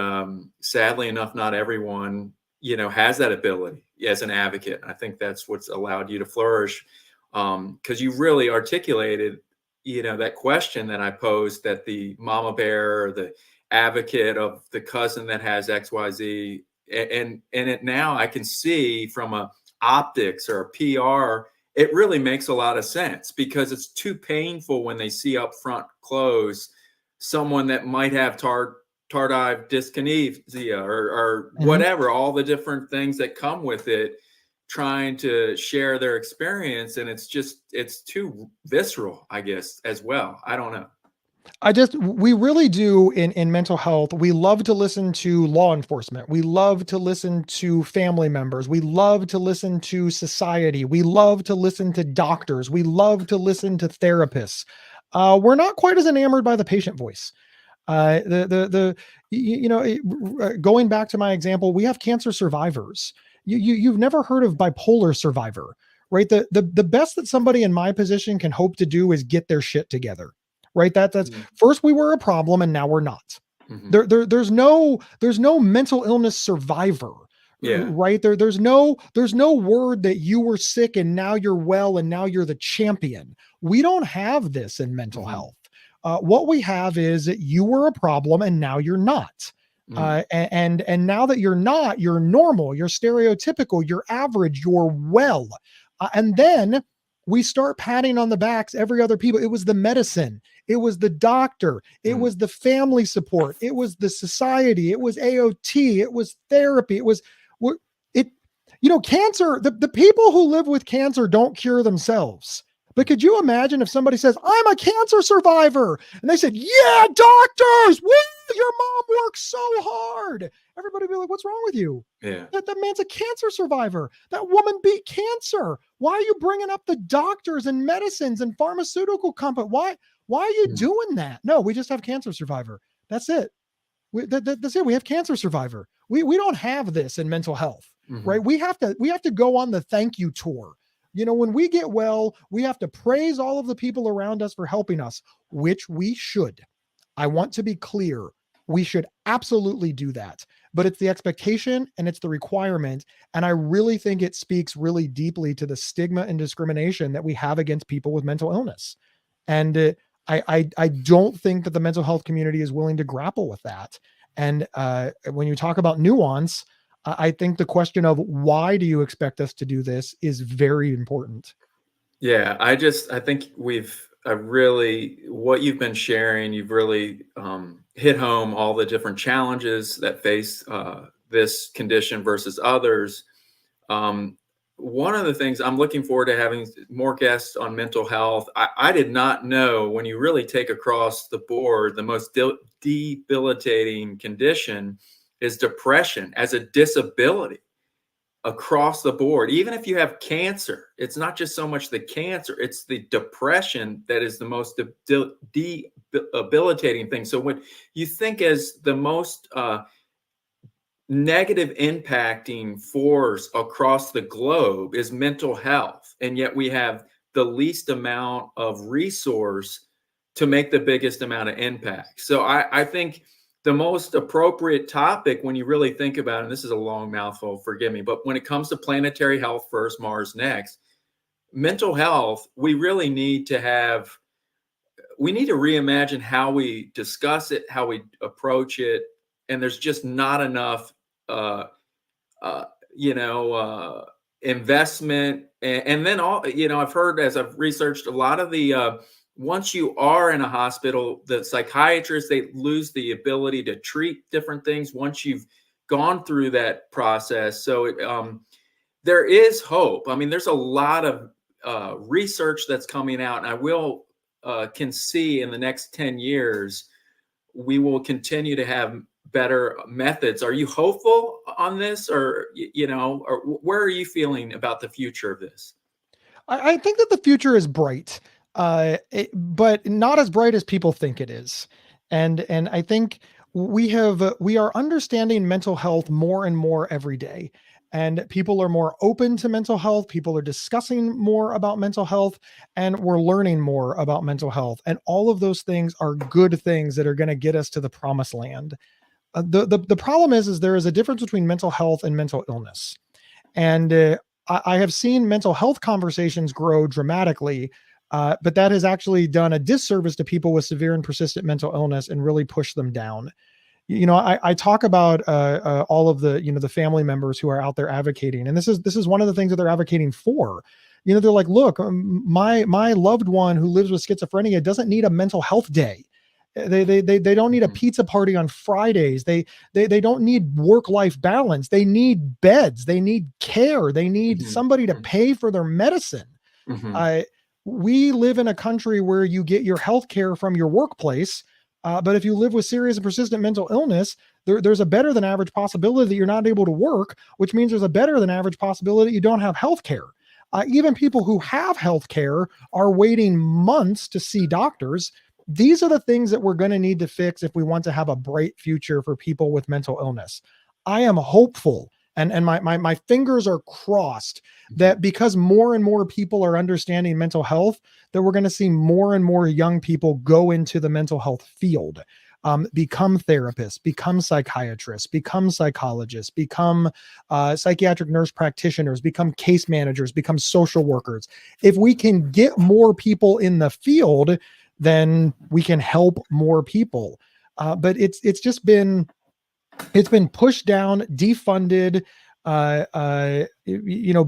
sadly enough, not everyone, has that ability as an advocate. I think that's what's allowed you to flourish, because you really articulated, that question that I posed, that the mama bear or the advocate of the cousin that has XYZ, and it now I can see from a optics or a PR, it really makes a lot of sense, because it's too painful when they see up front close someone that might have tardive dyskinesia or whatever, all the different things that come with it, trying to share their experience. And it's too visceral, I guess, as well. I don't know. We really do in mental health. We love to listen to law enforcement. We love to listen to family members. We love to listen to society. We love to listen to doctors. We love to listen to therapists. We're not quite as enamored by the patient voice. Going back to my example, we have cancer survivors. You've never heard of bipolar survivor, right? The best that somebody in my position can hope to do is get their shit together. Right. That's first we were a problem and now we're not. There's no mental illness survivor. Right. There's no word that you were sick and now you're well and now you're the champion. We don't have this in mental health. What we have is that you were a problem and now you're not. And now that you're not, you're normal, you're stereotypical, you're average, you're well. And then we start patting on the backs every other people. It was the medicine. It was the doctor. It was the family support. It was the society. It was AOT. It was therapy. Cancer, the people who live with cancer don't cure themselves. But could you imagine if somebody says, I'm a cancer survivor, and they said, yeah, doctors, woo, your mom works so hard. Everybody would be like, what's wrong with you? Yeah. That man's a cancer survivor. That woman beat cancer. Why are you bringing up the doctors and medicines and pharmaceutical company? Why are you doing that? No, we just have cancer survivor. That's it. That's it. We have cancer survivor. We don't have this in mental health, right? We have to go on the thank you tour. When we get well, we have to praise all of the people around us for helping us, which we should. I want to be clear. We should absolutely do that. but it's the expectation and it's the requirement. And I really think it speaks really deeply to the stigma and discrimination that we have against people with mental illness. And I don't think that the mental health community is willing to grapple with that. And when you talk about nuance, I think the question of why do you expect us to do this is very important. Yeah, I think what you've been sharing, you've really hit home all the different challenges that face this condition versus others. One of the things I'm looking forward to having more guests on mental health. I did not know, when you really take across the board, the most debilitating condition is depression as a disability across the board. Even if you have cancer, it's not just so much the cancer, it's the depression that is the most debilitating thing. So when you think as the most negative impacting force across the globe is mental health, and yet we have the least amount of resource to make the biggest amount of impact. So I think the most appropriate topic, when you really think about it, and this is a long mouthful, forgive me, but when it comes to planetary health first, Mars next, mental health, we really need to reimagine how we discuss it, how we approach it. And there's just not enough, investment. And then I've heard, as I've researched a lot of the, once you are in a hospital, the psychiatrists, they lose the ability to treat different things once you've gone through that process. So there is hope. I mean, there's a lot of research that's coming out, and I can see in the next 10 years, we will continue to have better methods. Are you hopeful on this, or where are you feeling about the future of this? I think that the future is bright, but not as bright as people think it is. And I think we are understanding mental health more and more every day. And people are more open to mental health. People are discussing more about mental health, and we're learning more about mental health. And all of those things are good things that are going to get us to the promised land. The problem is there is a difference between mental health and mental illness. And I have seen mental health conversations grow dramatically, but that has actually done a disservice to people with severe and persistent mental illness and really pushed them down. I talk about all of the family members who are out there advocating, and this is one of the things that they're advocating for. They're like, look, my loved one who lives with schizophrenia doesn't need a mental health day. They don't need a pizza party on Fridays. They don't need work-life balance. They need beds. They need care. They need somebody to pay for their medicine. We live in a country where you get your health care from your workplace. But if you live with serious and persistent mental illness, there's a better than average possibility that you're not able to work, which means there's a better than average possibility that you don't have health care. Even people who have health care are waiting months to see doctors. These are the things that we're going to need to fix if we want to have a bright future for people with mental illness. I am hopeful, and my fingers are crossed that because more and more people are understanding mental health, that we're going to see more and more young people go into the mental health field, become therapists, become psychiatrists, become psychologists, become psychiatric nurse practitioners, become case managers, become social workers. If we can get more people in the field, then we can help more people. But it's been pushed down, defunded,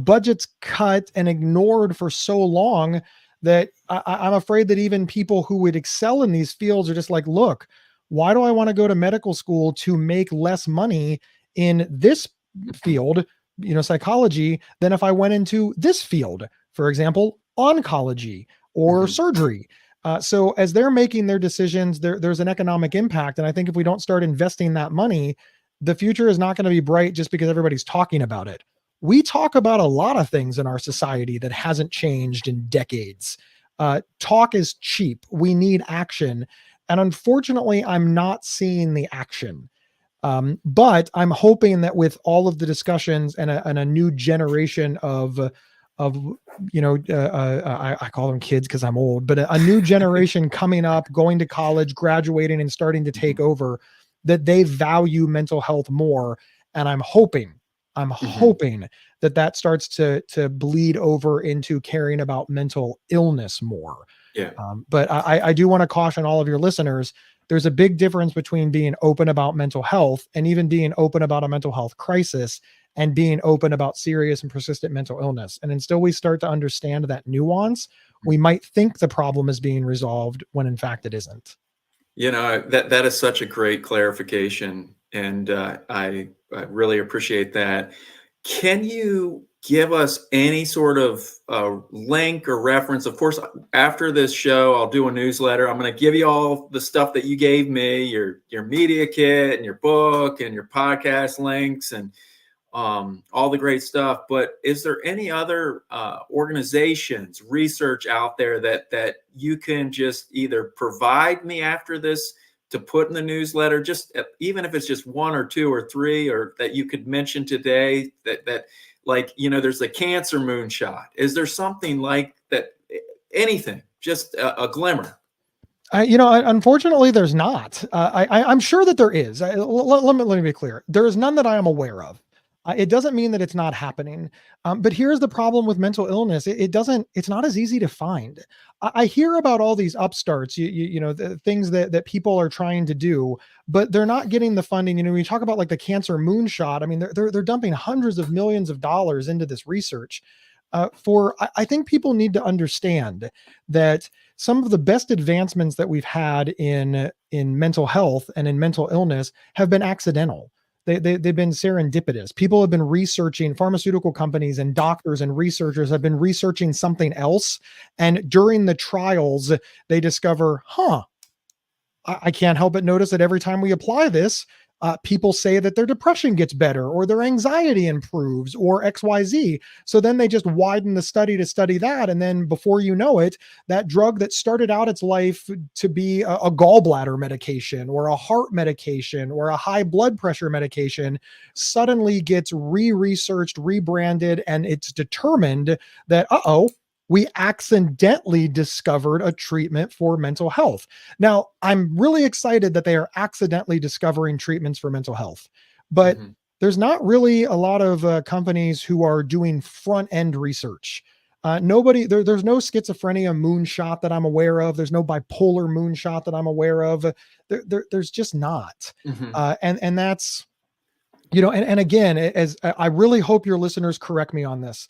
budgets cut and ignored for so long that I'm afraid that even people who would excel in these fields are just like, look, why do I want to go to medical school to make less money in this field, psychology, than if I went into this field, for example, oncology or surgery? So as they're making their decisions, there's an economic impact. And I think if we don't start investing that money, the future is not going to be bright just because everybody's talking about it. We talk about a lot of things in our society that hasn't changed in decades. Talk is cheap. We need action. And unfortunately, I'm not seeing the action. But I'm hoping that with all of the discussions and a new generation of I call them kids because I'm old, but a new generation coming up, going to college, graduating, and starting to take over, that they value mental health more. And I'm hoping that starts to bleed over into caring about mental illness more. Yeah. But I do want to caution all of your listeners. There's a big difference between being open about mental health and even being open about a mental health crisis and being open about serious and persistent mental illness. And until we start to understand that nuance, we might think the problem is being resolved when in fact it isn't. That is such a great clarification, and I really appreciate that. Can you give us any sort of link or reference? Of course, after this show, I'll do a newsletter. I'm going to give you all the stuff that you gave me, your media kit and your book and your podcast links and all the great stuff. But is there any other organizations, research out there that you can just either provide me after this to put in the newsletter, just even if it's just one or two or three, or that you could mention today that like, there's a cancer moonshot. Is there something like that? Anything, just a glimmer? Unfortunately, there's not. I'm sure that there is. Let me be clear. There is none that I am aware of. It doesn't mean that it's not happening. But here's the problem with mental illness. It's not as easy to find. I hear about all these upstarts, the things that people are trying to do, but they're not getting the funding. When you talk about like the cancer moonshot, I mean, they're dumping hundreds of millions of dollars into this research. I think people need to understand that some of the best advancements that we've had in mental health and in mental illness have been accidental. They've been serendipitous. People have been researching, pharmaceutical companies and doctors and researchers have been researching something else. And during the trials, they discover, I can't help but notice that every time we apply this, people say that their depression gets better or their anxiety improves or XYZ. So then they just widen the study to study that. And then before you know it, that drug that started out its life to be a gallbladder medication or a heart medication or a high blood pressure medication suddenly gets re-researched, rebranded, and it's determined that, we accidentally discovered a treatment for mental health. Now, I'm really excited that they are accidentally discovering treatments for mental health, but there's not really a lot of companies who are doing front-end research. There's no schizophrenia moonshot that I'm aware of. There's no bipolar moonshot that I'm aware of. There's just not. And that's, and again, as I really hope your listeners correct me on this.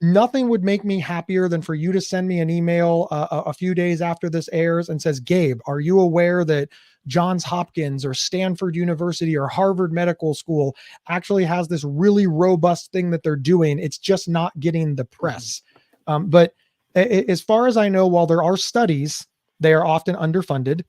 Nothing would make me happier than for you to send me an email a few days after this airs and says, Gabe, are you aware that Johns Hopkins or Stanford University or Harvard Medical School actually has this really robust thing that they're doing? It's just not getting the press. But as far as I know, while there are studies, they are often underfunded.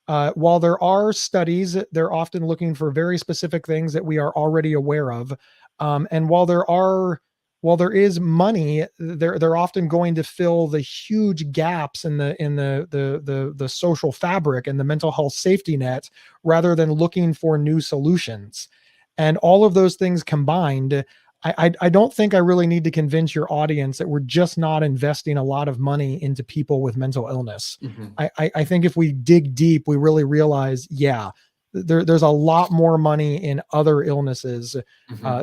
While there are studies, they're often looking for very specific things that we are already aware of. And while there is money, they're often going to fill the huge gaps in the social fabric and the mental health safety net rather than looking for new solutions. And all of those things combined, I don't think I really need to convince your audience that we're just not investing a lot of money into people with mental illness. I think if we dig deep, we really realize, there's a lot more money in other illnesses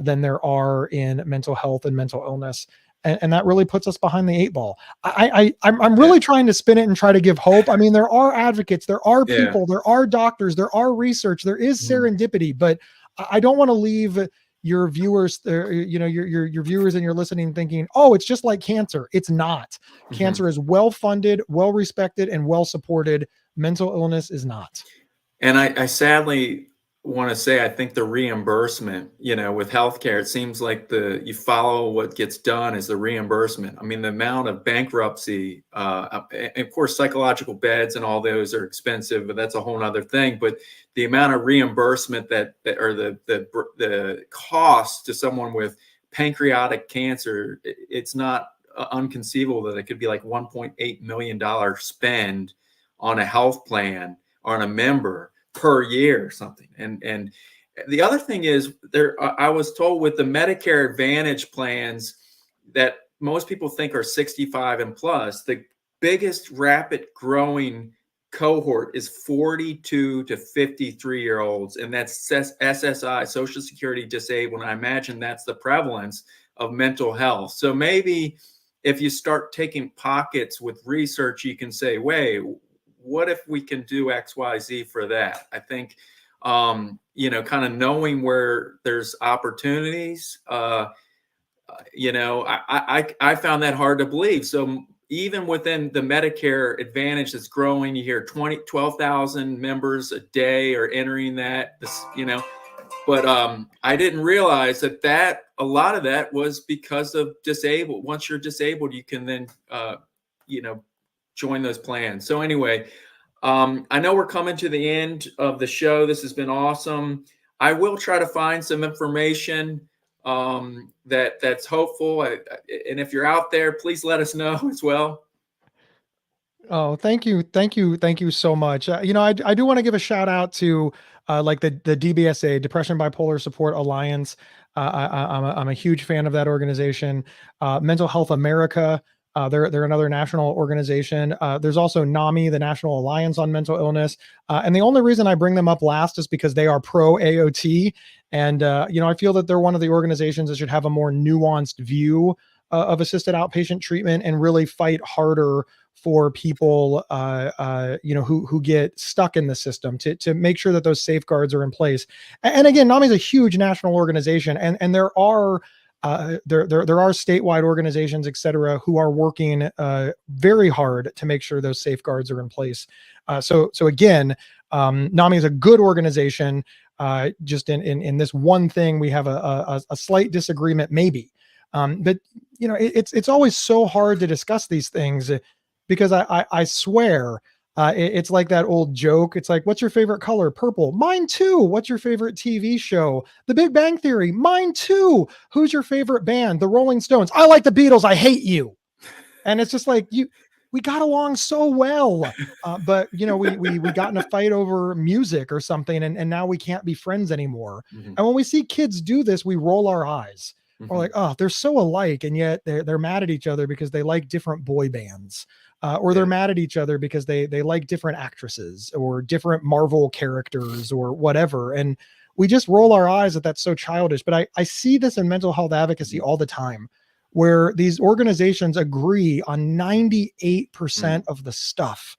than there are in mental health and mental illness. And that really puts us behind the 8 ball. I'm really trying to spin it and try to give hope. I mean, there are advocates, there are people, there are doctors, there are research, there is serendipity, but I don't want to leave your viewers, your viewers and your listening thinking, it's just like cancer. It's not. Cancer is well-funded, well-respected, and well-supported. Mental illness is not. And I sadly want to say, I think the reimbursement, with healthcare, it seems like you follow what gets done is the reimbursement. I mean, the amount of bankruptcy, of course, psychological beds and all those are expensive, but that's a whole nother thing. But the amount of reimbursement or the cost to someone with pancreatic cancer, it's not unconceivable that it could be like $1.8 million spend on a health plan or on a member per year or something. And the other thing is I was told with the Medicare Advantage plans that most people think are 65 and plus, the biggest rapid growing cohort is 42 to 53-year-olds, and that's SSI, Social Security disabled. And I imagine that's the prevalence of mental health. So maybe if you start taking pockets with research, you can say, wait, what if we can do X, Y, Z for that? I think, you know, kind of knowing where there's opportunities, you know, I found that hard to believe. So even within the Medicare Advantage that's growing, you hear 12,000 members a day are entering that, you know, but I didn't realize that a lot of that was because of disabled. Once you're disabled, you can then, you know, join those plans. So anyway, I know we're coming to the end of the show. This has been awesome. I will try to find some information that's hopeful. And if you're out there, please let us know as well. Oh, thank you. Thank you. Thank you so much. You know, I do want to give a shout out to like the DBSA, Depression Bipolar Support Alliance. I'm a huge fan of that organization. Mental Health America. They're another national organization. There's also NAMI, the National Alliance on Mental Illness. And the only reason I bring them up last is because they are pro AOT. And, you know, I feel that they're one of the organizations that should have a more nuanced view of assisted outpatient treatment and really fight harder for people, you know, who get stuck in the system to make sure that those safeguards are in place. And again, NAMI is a huge national organization, and there are statewide organizations, et cetera, who are working very hard to make sure those safeguards are in place. So again, NAMI is a good organization. Just in this one thing, we have a slight disagreement, maybe. But you know, it's always so hard to discuss these things because I swear it's like that old joke. It's like, what's your favorite color? Purple. Mine too. What's your favorite TV show? The Big Bang Theory. Mine too. Who's your favorite band? The Rolling Stones. I like the Beatles. I hate you. And it's just like, we got along so well, but you know, we got in a fight over music or something, and now we can't be friends anymore. Mm-hmm. And when we see kids do this, we roll our eyes. Mm-hmm. We're like, oh, they're so alike, and yet they're mad at each other because they like different boy bands. Or they're mad at each other because they like different actresses or different Marvel characters or whatever. And we just roll our eyes at that's so childish. But I see this in mental health advocacy all the time, where these organizations agree on 98% of the stuff,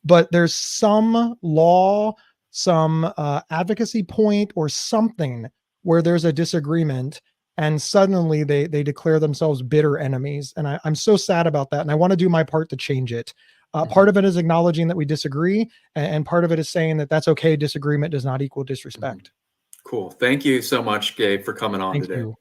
but there's some law, some advocacy point or something where there's a disagreement. And suddenly they declare themselves bitter enemies. And I'm so sad about that. And I want to do my part to change it. Part of it is acknowledging that we disagree. And part of it is saying that that's okay. Disagreement does not equal disrespect. Cool. Thank you so much, Gabe, for coming on today. Thank you.